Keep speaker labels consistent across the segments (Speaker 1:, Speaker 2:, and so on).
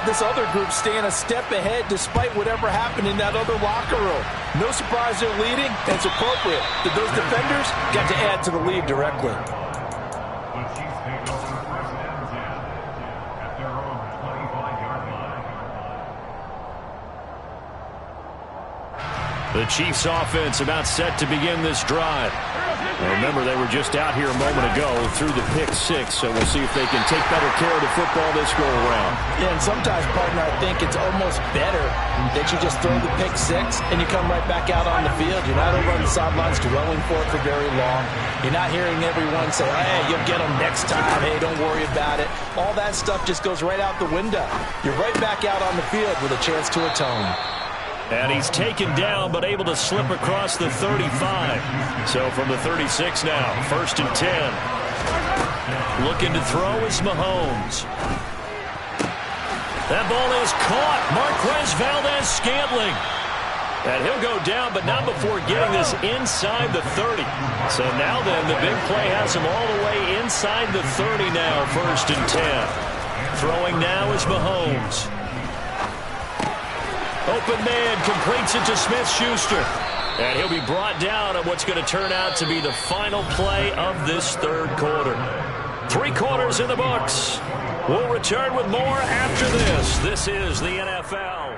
Speaker 1: this other group staying a step ahead despite whatever happened in that other locker room. No surprise they're leading, and it's appropriate that those defenders got to add to the lead directly.
Speaker 2: The Chiefs offense about set to begin this drive. Now remember, they were just out here a moment ago through the pick six, so we'll see if they can take better care of the football this go-around.
Speaker 1: Yeah, and sometimes, partner, I think it's almost better that you just throw the pick six and you come right back out on the field. You're not over on the sidelines dwelling for it for very long. You're not hearing everyone say, hey, you'll get them next time. Hey, don't worry about it. All that stuff just goes right out the window. You're right back out on the field with a chance to atone.
Speaker 2: And he's taken down, but able to slip across the 35. So from the 36 now, 1st and 10. Looking to throw is Mahomes. That ball is caught. Marquez Valdez-Scantling. And he'll go down, but not before getting this inside the 30. So now then, the big play has him all the way inside the 30 now, 1st and 10. Throwing now is Mahomes. Open man completes it to Smith-Schuster. And he'll be brought down at what's going to turn out to be the final play of this third quarter. 3 quarters in the books. We'll return with more after this. This is the NFL.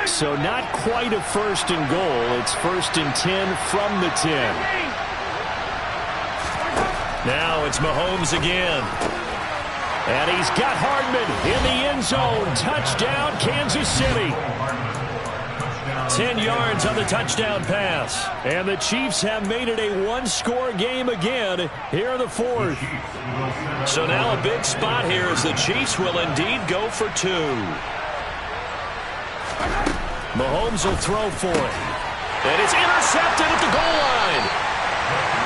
Speaker 2: So not quite a 1st and goal. It's 1st and 10 from the 10. Now it's Mahomes again. And he's got Hardman in the end zone. Touchdown, Kansas City. 10 yards on the touchdown pass. And the Chiefs have made it a one-score game again here in the 4th. So now a big spot here as the Chiefs will indeed go for 2. Mahomes will throw for it. And it's intercepted at the goal line.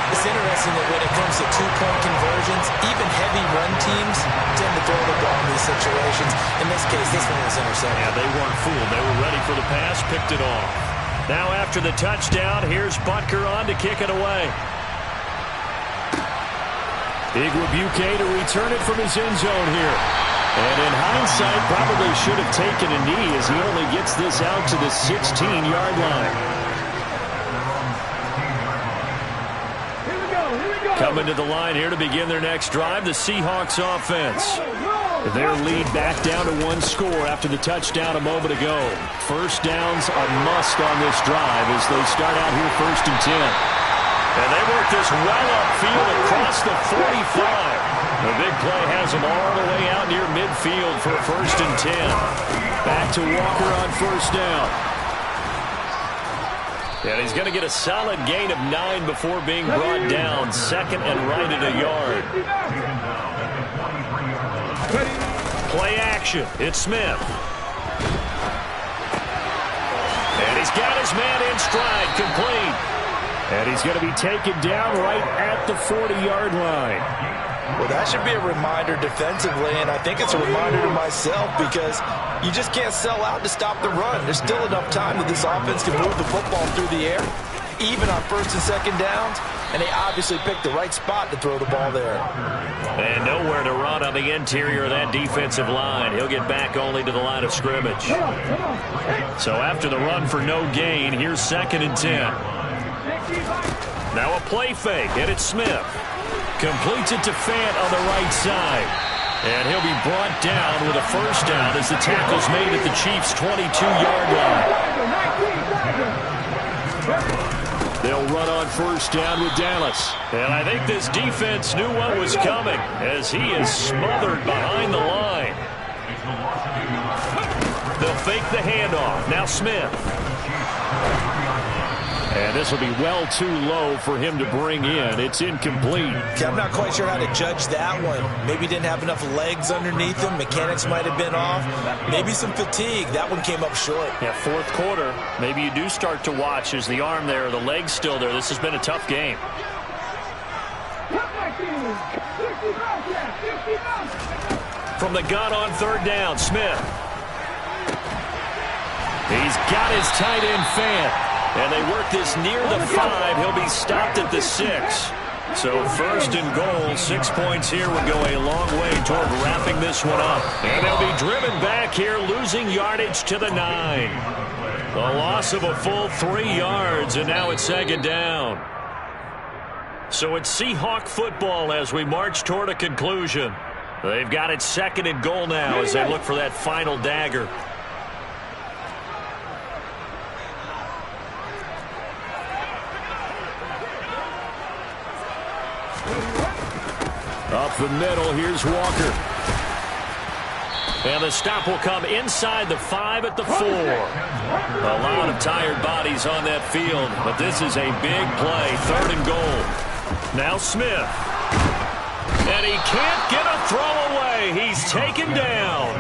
Speaker 1: It's interesting that when it comes to 2-point conversions, even heavy run teams tend to throw the ball in these situations. In this case, this one was intercepted.
Speaker 2: Yeah, they weren't fooled. They were ready for the pass, picked it off. Now after the touchdown, here's Butker on to kick it away. Igwebuike to return it from his end zone here. And in hindsight, probably should have taken a knee as he only gets this out to the 16-yard line. Coming to the line here to begin their next drive, the Seahawks offense. Their lead back down to 1 score after the touchdown a moment ago. First downs a must on this drive as they start out here 1st and 10. And they work this well upfield across the 45. The big play has them all the way out near midfield for 1st and 10. Back to Walker on 1st down. And he's going to get a solid gain of 9 before being brought down. 2nd and right at a yard. Play action. It's Smith. And he's got his man in stride, complete. And he's going to be taken down right at the 40-yard line.
Speaker 1: Well, that should be a reminder defensively, and I think it's a reminder to myself because you just can't sell out to stop the run. There's still enough time that this offense can move the football through the air, even on 1st and 2nd downs, and they obviously picked the right spot to throw the ball there.
Speaker 2: And nowhere to run on the interior of that defensive line. He'll get back only to the line of scrimmage. So after the run for no gain, here's 2nd and 10. Now a play fake, and it's Smith. Completes it to Fant on the right side. And he'll be brought down with a 1st down as the tackle's made at the Chiefs' 22-yard line. They'll run on 1st down with Dallas. And I think this defense knew what was coming as he is smothered behind the line. They'll fake the handoff. Now Smith. And this will be well too low for him to bring in. It's incomplete.
Speaker 1: I'm not quite sure how to judge that one. Maybe he didn't have enough legs underneath him. Mechanics might have been off. Maybe some fatigue. That one came up short.
Speaker 2: Yeah, 4th quarter. Maybe you do start to watch. Is the arm there, the leg's still there? This has been a tough game. From the gun on 3rd down, Smith. He's got his tight end Fant. And they work this near the 5. He'll be stopped at the 6. So first and goal, 6 points here would go a long way toward wrapping this one up. And they'll be driven back here, losing yardage to the 9. A loss of a full 3 yards, and now it's second down. So it's Seahawk football as we march toward a conclusion. They've got it second and goal now as they look for that final dagger. Up the middle, here's Walker. And the stop will come inside the 5 at the 4. A lot of tired bodies on that field, but this is a big play, third and goal. Now Smith. And he can't get a throw away. He's taken down.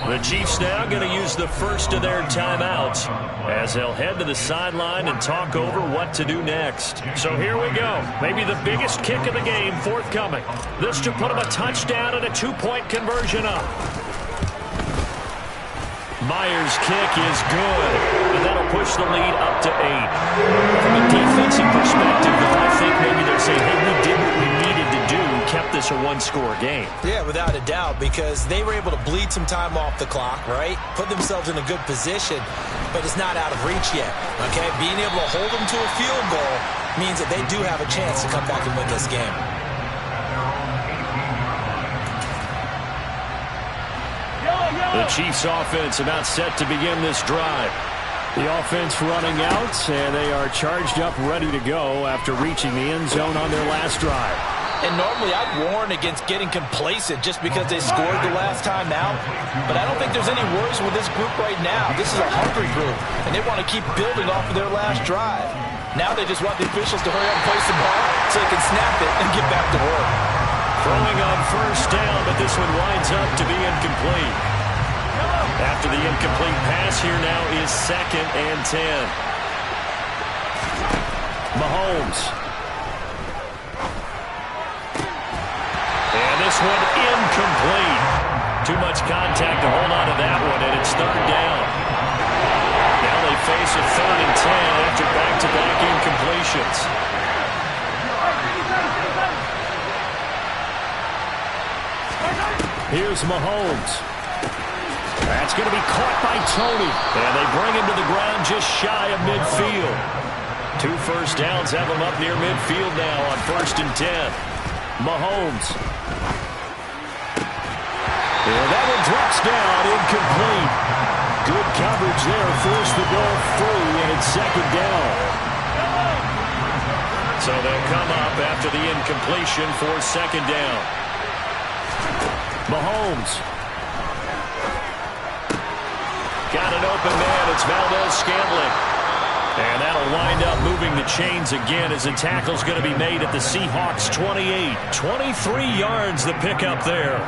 Speaker 2: The Chiefs now going to use the first of their timeouts as they'll head to the sideline and talk over what to do next. So here we go. Maybe the biggest kick of the game forthcoming. This to put them a touchdown and a 2-point conversion up. Myers' kick is good, and that'll push the lead up to 8. From a defensive perspective, I think maybe they're saying, hey, we did what we needed to do, kept this a one-score game.
Speaker 1: Yeah, without a doubt, because they were able to bleed some time off the clock, right? Put themselves in a good position, but it's not out of reach yet, okay? Being able to hold them to a field goal means that they do have a chance to come back and win this game.
Speaker 2: The Chiefs offense about set to begin this drive.
Speaker 3: The offense running out, and they are charged up, ready to go after reaching the end zone on their last drive.
Speaker 1: And normally I'd warn against getting complacent just because they scored the last time out. But I don't think there's any worries with this group right now. This is a hungry group, and they want to keep building off of their last drive. Now they just want the officials to hurry up and place the ball so they can snap it and get back to work.
Speaker 2: Throwing on first down, but this one winds up to be incomplete. After the incomplete pass, here now is second and 10. Mahomes. And this one incomplete. Too much contact to hold on to that one, and it's third down. Now they face a third and 10 after back-to-back incompletions.
Speaker 3: Here's Mahomes.
Speaker 2: That's going to be caught by Tony. And they bring him to the ground just shy of midfield. 2 first downs have him up near midfield now on first and 10. Mahomes. And that one drops down, incomplete. Good coverage there, forced the ball free, and it's second down. So they'll come up after the incompletion for second down. Mahomes. Got an open man. It's Valdez-Scantling. And that'll wind up moving the chains again as the tackle's going to be made at the Seahawks 28. 23 yards the pickup there.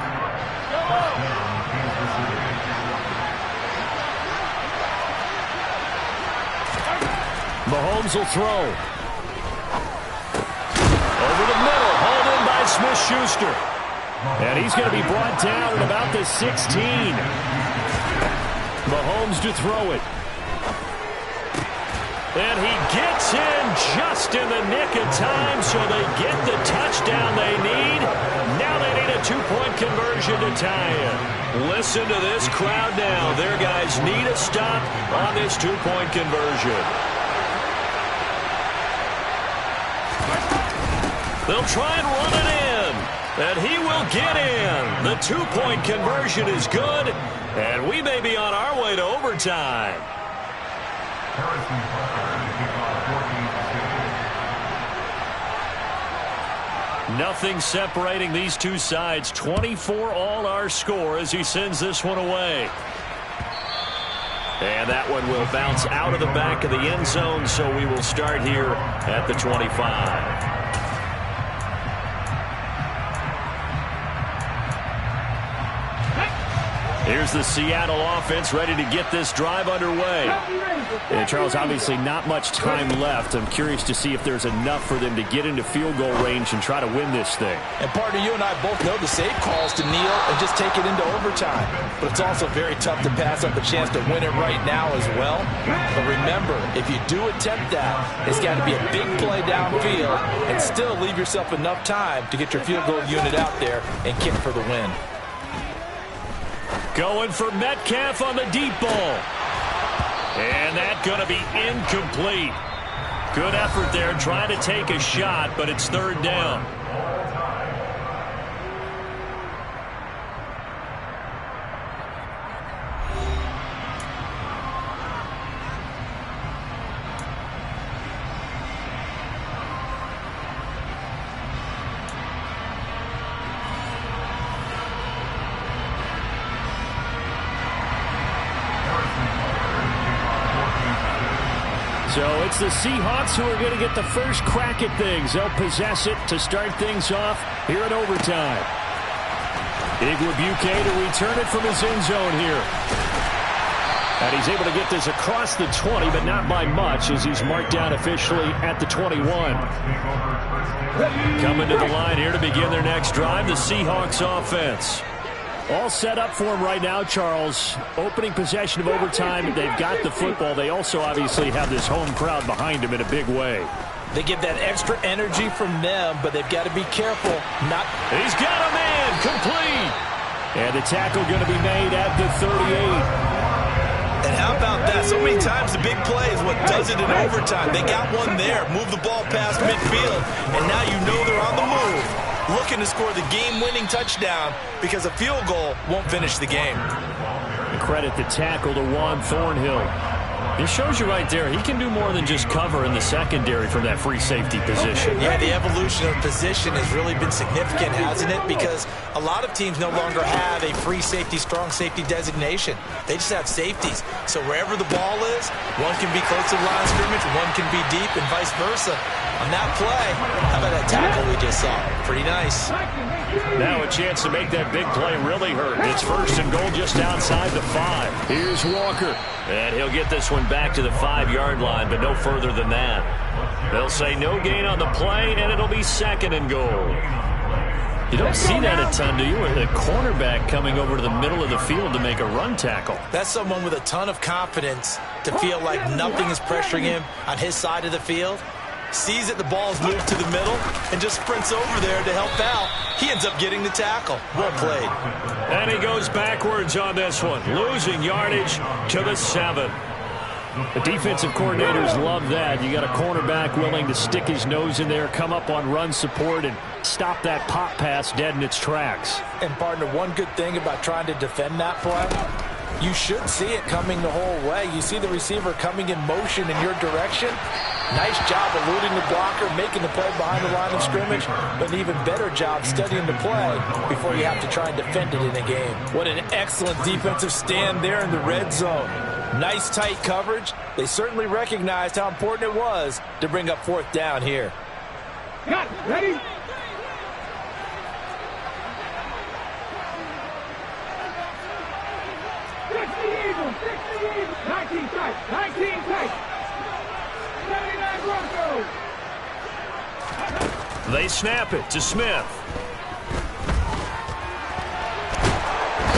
Speaker 2: Mahomes will throw. Over the middle. Hauled in by Smith-Schuster. And he's going to be brought down at about the 16. Mahomes to throw it. And he gets in just in the nick of time, so they get the touchdown they need. Now they need a 2-point conversion to tie it. Listen to this crowd now. Their guys need a stop on this 2-point conversion. They'll try and run it in. And he will get in. The 2-point conversion is good. And we may be on our way to overtime. Nothing separating these two sides. 24 all our score as he sends this one away. And that one will bounce out of the back of the end zone, so we will start here at the 25. Here's the Seattle offense ready to get this drive underway.
Speaker 3: And Charles, obviously not much time left. I'm curious to see if there's enough for them to get into field goal range and try to win this thing.
Speaker 1: And partner, you and I both know the safe calls to kneel and just take it into overtime. But it's also very tough to pass up a chance to win it right now as well. But remember, if you do attempt that, it's got to be a big play downfield and still leave yourself enough time to get your field goal unit out there and kick for the win.
Speaker 2: Going for Metcalf on the deep ball. And that's going to be incomplete. Good effort there trying to take a shot, but it's third down.
Speaker 3: So it's the Seahawks who are going to get the first crack at things. They'll possess it to start things off here in overtime. Igwebuike to return it from his end zone here. And he's able to get this across the 20, but not by much as he's marked down officially at the 21. Coming to the line here to begin their next drive, the Seahawks offense. All set up for him right now, Charles. Opening possession of overtime. They've got the football. They also obviously have this home crowd behind him in a big way.
Speaker 1: They get that extra energy from them, but they've got to be careful.
Speaker 2: He's got a man complete.
Speaker 3: And the tackle going to be made at the 38.
Speaker 1: And how about that? So many times the big play is what does it in overtime. They got one there, move the ball past midfield, and now you know they're on the move, looking to score the game-winning touchdown because a field goal won't finish the game.
Speaker 3: Credit the tackle to Juan Thornhill.
Speaker 2: It shows you right there, he can do more than just cover in the secondary from that free safety position.
Speaker 1: Yeah, the evolution of position has really been significant, hasn't it? Because a lot of teams no longer have a free safety, strong safety designation. They just have safeties. So wherever the ball is, one can be close to the line of scrimmage, one can be deep, and vice versa. On that play, how about that tackle we just saw? Pretty nice.
Speaker 2: Now a chance to make that big play really hurt. It's first and goal just outside the 5.
Speaker 3: Here's Walker.
Speaker 2: And he'll get this one back to the 5-yard line, but no further than that. They'll say no gain on the play, and it'll be second and goal. You don't see that a ton, do you? With a cornerback coming over to the middle of the field to make a run tackle.
Speaker 1: That's someone with a ton of confidence to feel like nothing is pressuring him on his side of the field. Sees that the ball's moved to the middle and just sprints over there to help out. He ends up getting the tackle. Well played.
Speaker 2: And he goes backwards on this one, losing yardage to the 7.
Speaker 3: The defensive coordinators love that. You got a cornerback willing to stick his nose in there, come up on run support, and stop that pop pass dead in its tracks.
Speaker 1: And partner, one good thing about trying to defend that play, you should see it coming the whole way. You see the receiver coming in motion in your direction. Nice job eluding the blocker, making the play behind the line of scrimmage, but an even better job studying the play before you have to try and defend it in a game. What an excellent defensive stand there in the red zone. Nice tight coverage. They certainly recognized how important it was to bring up fourth down here.
Speaker 4: Got it. Ready? Six the Eagles. 19 tight. 19 tight. 79 Broncos.
Speaker 2: They snap it to Smith.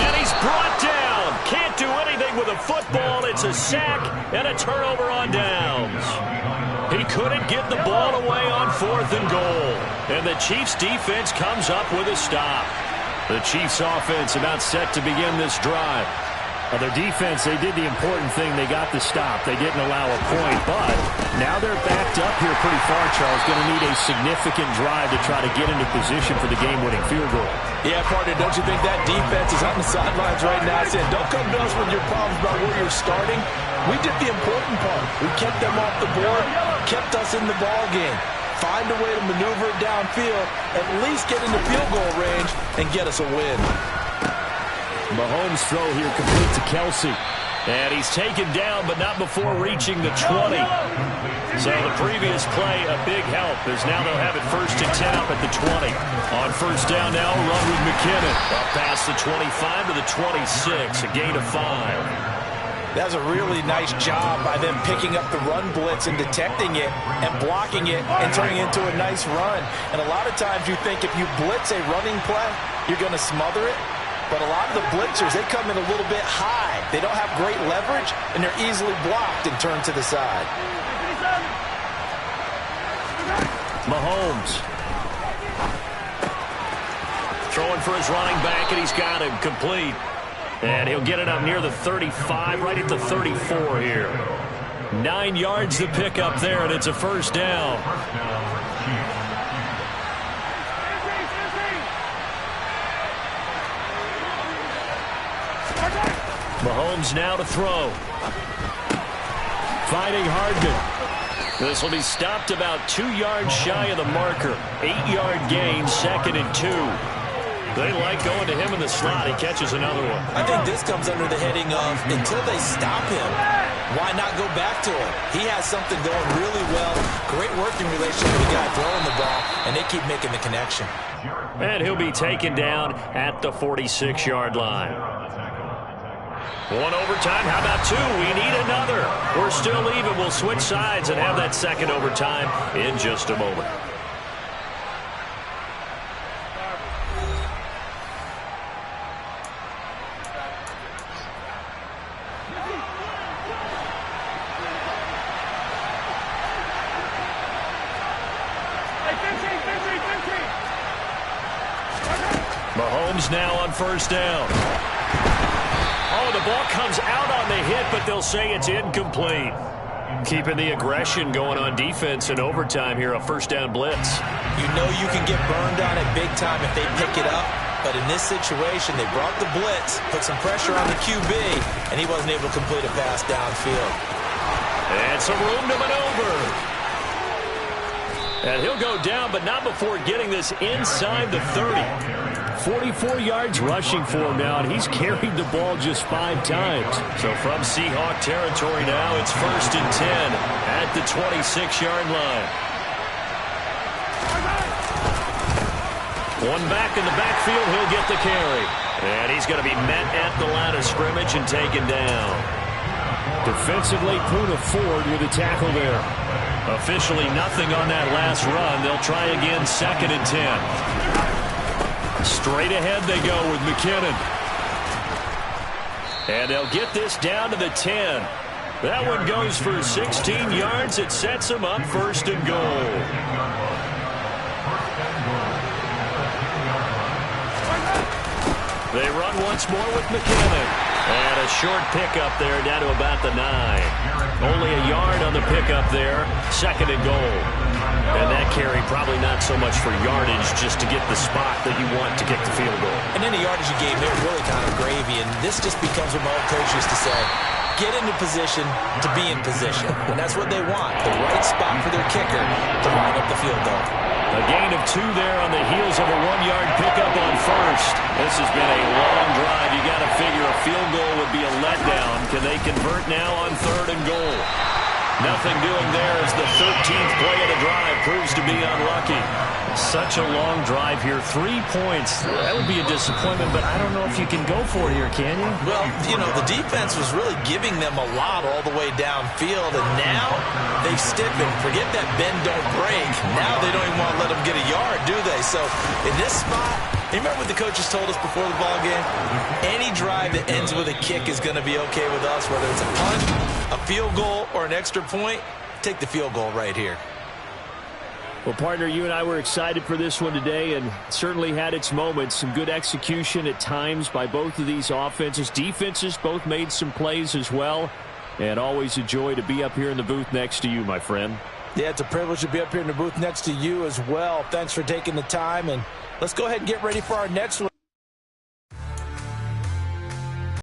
Speaker 2: And he's brought down. Can't do anything with a football. It's a sack and a turnover on downs. He couldn't get the ball away on 4th and goal. And the Chiefs defense comes up with a stop. The Chiefs offense about set to begin this drive.
Speaker 3: Well, their defense, they did the important thing. They got the stop. They didn't allow a point, but now they're backed up here pretty far, Charles. Going to need a significant drive to try to get into position for the game-winning field goal.
Speaker 1: Yeah, partner, don't you think that defense is on the sidelines right now saying, don't come to us with your problems about where you're starting. We did the important part. We kept them off the board, kept us in the ball game. Find a way to maneuver it downfield, at least get into field goal range, and get us a win.
Speaker 3: Mahomes' throw here complete to Kelsey. And he's taken down, but not before reaching the 20. So the previous play, a big help, as now they'll have it 1st and 10 up at the 20. On 1st down now, run with McKinnon. Up past the 25 to the 26, a gain of 5.
Speaker 1: That was a really nice job by them picking up the run blitz and detecting it and blocking it and turning it into a nice run. And a lot of times you think if you blitz a running play, you're going to smother it. But a lot of the blitzers, they come in a little bit high. They don't have great leverage, and they're easily blocked and turned to the side.
Speaker 3: Mahomes. Throwing for his running back, and he's got him complete. And he'll get it up near the 35, right at the 34 here. 9 yards to pick up there, and it's a 1st down. Mahomes now to throw. Finding Hardman. This will be stopped about 2 yards shy of the marker. 8-yard gain, 2nd and 2. They like going to him in the slot. He catches another one.
Speaker 1: I think this comes under the heading of until they stop him, why not go back to him? He has something going really well. Great working relationship with the guy throwing the ball, and they keep making the connection.
Speaker 3: And he'll be taken down at the 46-yard line. 1 overtime. How about 2? We need another. We're still even. We'll switch sides and have that 2nd overtime in just a moment. Mahomes now on 1st down. Oh, the ball comes out on the hit, but they'll say it's incomplete. Keeping the aggression going on defense in overtime here, a 1st down blitz.
Speaker 1: You know you can get burned on it big time if they pick it up, but in this situation, they brought the blitz, put some pressure on the QB, and he wasn't able to complete a pass downfield.
Speaker 3: And some room to maneuver. And he'll go down, but not before getting this inside the 30. 44 yards rushing for him now, and he's carried the ball just 5 times. So from Seahawk territory now, it's 1st and 10 at the 26-yard line. One back in the backfield, he'll get the carry. And he's going to be met at the line of scrimmage and taken down. Defensively, Puna Ford with a tackle there. Officially nothing on that last run. They'll try again, 2nd and 10. Straight ahead they go with McKinnon. And they'll get this down to the 10. That one goes for 16 yards. It sets them up 1st and goal. They run once more with McKinnon. And a short pickup there down to about the 9. Only a yard on the pickup there. 2nd and goal. And that carry probably not so much for yardage, just to get the spot that you want to get the field goal.
Speaker 1: And any yardage you gave, they're really kind of gravy. And this just becomes what my old coach used to say. Get into position to be in position. And that's what they want. The right spot for their kicker to line up the field goal.
Speaker 3: A gain of 2 there on the heels of a 1-yard pickup on 1st. This has been a long drive. You got to figure a field goal would be a letdown. Can they convert now on 3rd and goal? Nothing doing there as the 13th play of the drive proves to be unlucky. Such a long drive here. 3 points. That would be a disappointment, but I don't know if you can go for it here, can you?
Speaker 1: Well, you know, the defense was really giving them a lot all the way downfield, and now they've stiffened. Forget that bend, don't break. Now they don't even want to let them get a yard, do they? So in this spot, you remember what the coaches told us before the ball game? Any drive that ends with a kick is going to be okay with us, whether it's a punt, a field goal, or an extra point. Take the field goal right here.
Speaker 3: Well, partner, you and I were excited for this one today, and certainly had its moments. Some good execution at times by both of these offenses. Defenses both made some plays as well, and always a joy to be up here in the booth next to you, my friend.
Speaker 1: Yeah, it's a privilege to be up here in the booth next to you as well. Thanks for taking the time, and let's go ahead and get ready for our next one.